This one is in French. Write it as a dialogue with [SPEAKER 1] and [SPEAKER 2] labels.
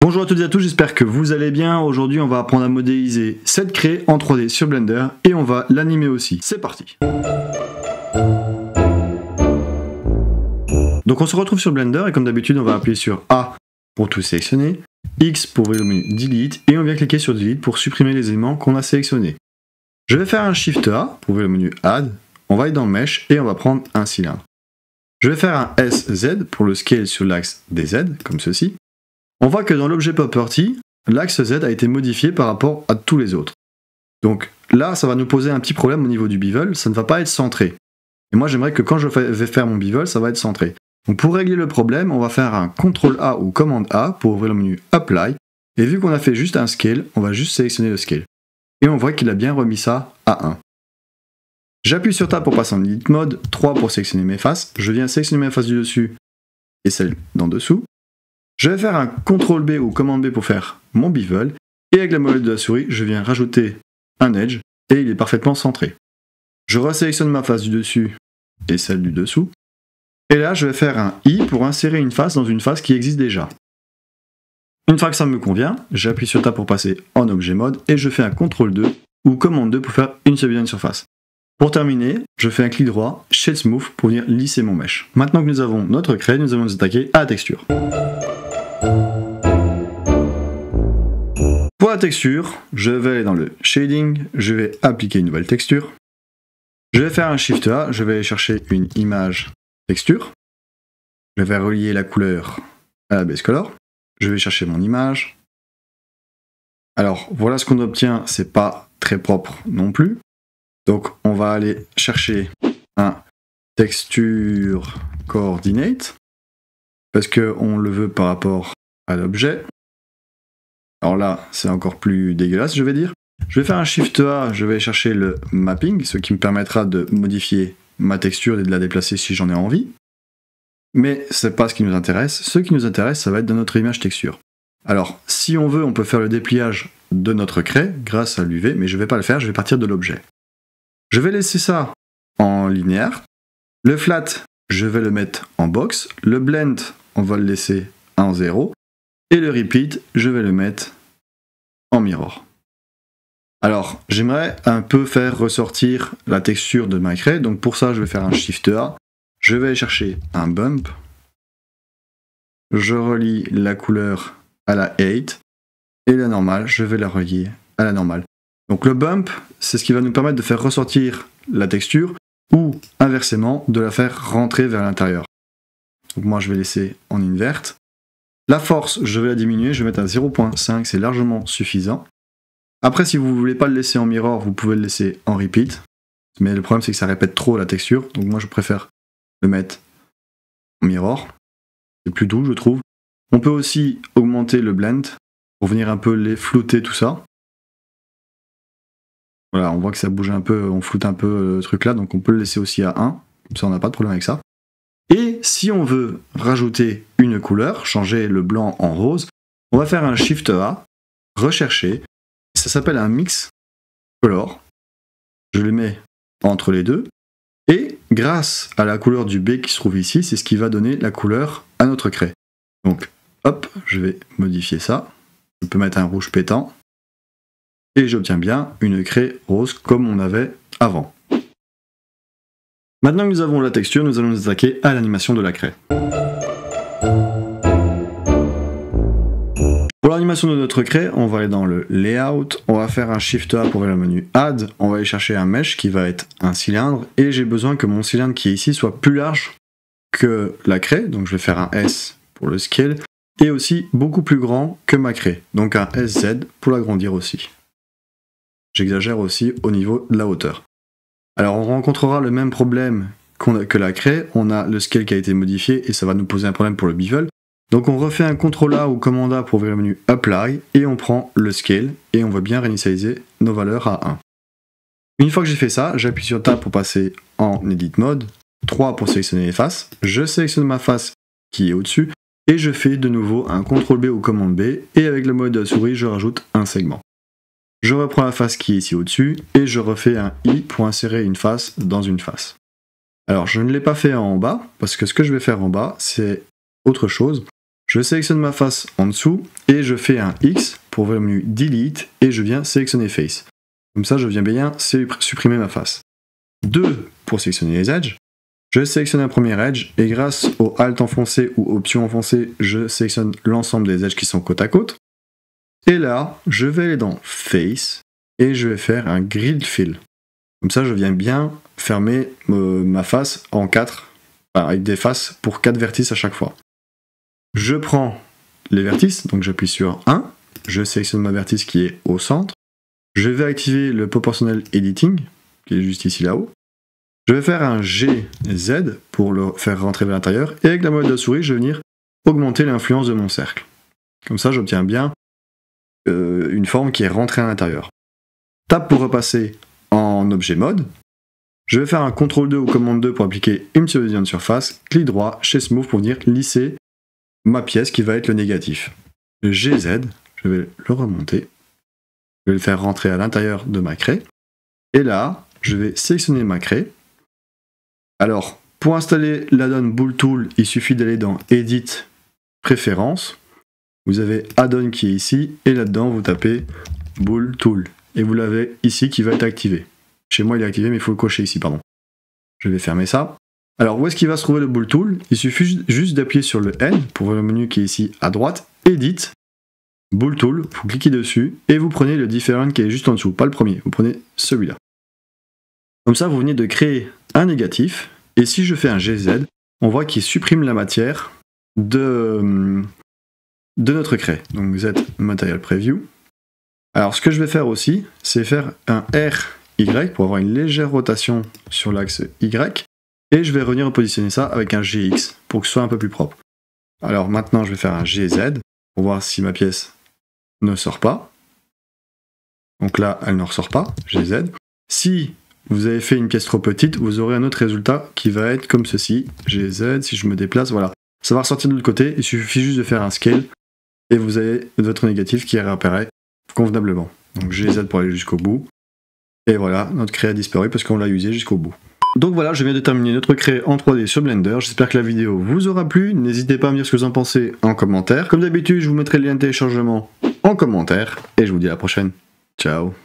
[SPEAKER 1] Bonjour à toutes et à tous, j'espère que vous allez bien. Aujourd'hui on va apprendre à modéliser cette craie en 3D sur Blender et on va l'animer aussi. C'est parti. Donc on se retrouve sur Blender et comme d'habitude on va appuyer sur A pour tout sélectionner, X pour ouvrir le menu Delete et on vient cliquer sur Delete pour supprimer les éléments qu'on a sélectionnés. Je vais faire un Shift A pour ouvrir le menu Add, on va aller dans Mesh et on va prendre un cylindre. Je vais faire un SZ pour le scale sur l'axe des Z, comme ceci. On voit que dans l'objet Property, l'axe Z a été modifié par rapport à tous les autres. Donc là, ça va nous poser un petit problème au niveau du bevel, ça ne va pas être centré. Et moi, j'aimerais que quand je vais faire mon bevel, ça va être centré. Donc pour régler le problème, on va faire un CTRL A ou Command A pour ouvrir le menu Apply. Et vu qu'on a fait juste un scale, on va juste sélectionner le scale. Et on voit qu'il a bien remis ça à 1. J'appuie sur Tab pour passer en Edit Mode, 3 pour sélectionner mes faces. Je viens sélectionner mes faces du dessus et celle d'en dessous. Je vais faire un CTRL B ou Command B pour faire mon bevel, et avec la molette de la souris, je viens rajouter un edge, et il est parfaitement centré. Je resélectionne ma face du dessus et celle du dessous, et là je vais faire un I pour insérer une face dans une face qui existe déjà. Une fois que ça me convient, j'appuie sur Tab pour passer en objet mode, et je fais un CTRL 2 ou Command 2 pour faire une seule surface. Pour terminer, je fais un clic droit, Shade Smooth pour venir lisser mon mesh. Maintenant que nous avons notre craie, nous allons nous attaquer à la texture. Pour la texture, je vais aller dans le Shading, je vais appliquer une nouvelle texture. Je vais faire un Shift A, je vais aller chercher une image texture. Je vais relier la couleur à la base color. Je vais chercher mon image. Alors voilà ce qu'on obtient, c'est pas très propre non plus. Donc on va aller chercher un texture coordinate parce qu'on le veut par rapport à l'objet. Alors là, c'est encore plus dégueulasse, je vais dire. Je vais faire un Shift A, je vais chercher le mapping, ce qui me permettra de modifier ma texture et de la déplacer si j'en ai envie. Mais c'est pas ce qui nous intéresse. Ce qui nous intéresse, ça va être dans notre image texture. Alors, si on veut, on peut faire le dépliage de notre craie grâce à l'UV, mais je vais pas le faire, je vais partir de l'objet. Je vais laisser ça en linéaire. Le flat, je vais le mettre en box. Le blend, on va le laisser en 0. Et le repeat, je vais le mettre en mirror. Alors, j'aimerais un peu faire ressortir la texture de ma craie. Donc pour ça, je vais faire un Shift A. Je vais chercher un bump. Je relie la couleur à la 8. Et la normale, je vais la relier à la normale. Donc le bump, c'est ce qui va nous permettre de faire ressortir la texture ou inversement, de la faire rentrer vers l'intérieur. Donc moi, je vais laisser en invert. La force, je vais la diminuer, je vais mettre à 0.5, c'est largement suffisant. Après, si vous ne voulez pas le laisser en mirror, vous pouvez le laisser en repeat. Mais le problème, c'est que ça répète trop la texture. Donc moi, je préfère le mettre en mirror. C'est plus doux, je trouve. On peut aussi augmenter le blend pour venir un peu les flouter, tout ça. Voilà, on voit que ça bouge un peu, on floute un peu le truc là, donc on peut le laisser aussi à 1. Comme ça, on n'a pas de problème avec ça. Et si on veut rajouter une couleur, changer le blanc en rose, on va faire un Shift A, rechercher, ça s'appelle un Mix Color. Je le mets entre les deux, et grâce à la couleur du B qui se trouve ici, c'est ce qui va donner la couleur à notre craie. Donc, hop, je vais modifier ça. Je peux mettre un rouge pétant, et j'obtiens bien une craie rose comme on avait avant. Maintenant que nous avons la texture, nous allons nous attaquer à l'animation de la craie. Pour l'animation de notre craie, on va aller dans le Layout, on va faire un Shift A pour ouvrir le menu Add, on va aller chercher un Mesh qui va être un cylindre, et j'ai besoin que mon cylindre qui est ici soit plus large que la craie, donc je vais faire un S pour le scale, et aussi beaucoup plus grand que ma craie, donc un SZ pour l'agrandir aussi. J'exagère aussi au niveau de la hauteur. Alors on rencontrera le même problème que la craie, on a le scale qui a été modifié et ça va nous poser un problème pour le bevel. Donc on refait un CTRL A ou Command A pour ouvrir le menu Apply et on prend le scale et on va bien réinitialiser nos valeurs à 1. Une fois que j'ai fait ça, j'appuie sur Tab pour passer en Edit Mode, 3 pour sélectionner les faces, je sélectionne ma face qui est au-dessus et je fais de nouveau un CTRL B ou Command B et avec le mode de la souris je rajoute un segment. Je reprends la face qui est ici au-dessus et je refais un I pour insérer une face dans une face. Alors je ne l'ai pas fait en bas parce que ce que je vais faire en bas c'est autre chose. Je sélectionne ma face en dessous et je fais un X pour ouvrir le menu Delete et je viens sélectionner Face. Comme ça, je viens bien supprimer ma face. 2 pour sélectionner les edges. Je sélectionne un premier edge et grâce au Alt enfoncé ou Option enfoncé, je sélectionne l'ensemble des edges qui sont côte à côte. Et là, je vais aller dans Face et je vais faire un Grid Fill. Comme ça, je viens bien fermer ma face en 4, avec des faces pour 4 vertices à chaque fois. Je prends les vertices, donc j'appuie sur 1, je sélectionne ma vertice qui est au centre, je vais activer le Proportional Editing, qui est juste ici là-haut. Je vais faire un GZ pour le faire rentrer vers l'intérieur, et avec la molette de la souris, je vais venir augmenter l'influence de mon cercle. Comme ça, j'obtiens bien une forme qui est rentrée à l'intérieur. Tape pour repasser en objet mode. Je vais faire un CTRL 2 ou commande 2 pour appliquer une supervision de surface, clic droit chez Smooth pour venir lisser ma pièce qui va être le négatif. Le GZ, je vais le remonter. Je vais le faire rentrer à l'intérieur de ma craie. Et là, je vais sélectionner ma craie. Alors, pour installer l'add-on Bool Tool, il suffit d'aller dans Edit, Préférences. Vous avez Add-on qui est ici, et là-dedans, vous tapez Bool Tool. Et vous l'avez ici qui va être activé. Chez moi, il est activé, mais il faut le cocher ici, pardon. Je vais fermer ça. Alors, où est-ce qu'il va se trouver le Bool Tool? Il suffit juste d'appuyer sur le N pour voir le menu qui est ici à droite, Edit, Bool Tool, vous cliquez dessus, et vous prenez le Different qui est juste en dessous, pas le premier, vous prenez celui-là. Comme ça, vous venez de créer un négatif, et si je fais un GZ, on voit qu'il supprime la matière de notre craie. Donc Z Material Preview. Alors ce que je vais faire aussi, c'est faire un RY pour avoir une légère rotation sur l'axe Y, et je vais revenir repositionner ça avec un GX pour que ce soit un peu plus propre. Alors maintenant, je vais faire un GZ pour voir si ma pièce ne sort pas. Donc là, elle ne ressort pas, GZ. Si vous avez fait une pièce trop petite, vous aurez un autre résultat qui va être comme ceci, GZ, si je me déplace, voilà. Ça va ressortir de l'autre côté, il suffit juste de faire un scale, et vous avez votre négatif qui réapparaît convenablement. Donc GZ pour aller jusqu'au bout, et voilà, notre craie a disparu parce qu'on l'a usé jusqu'au bout. Donc voilà, je viens de terminer notre craie en 3D sur Blender, j'espère que la vidéo vous aura plu, n'hésitez pas à me dire ce que vous en pensez en commentaire. Comme d'habitude, je vous mettrai le lien de téléchargement en commentaire, et je vous dis à la prochaine. Ciao.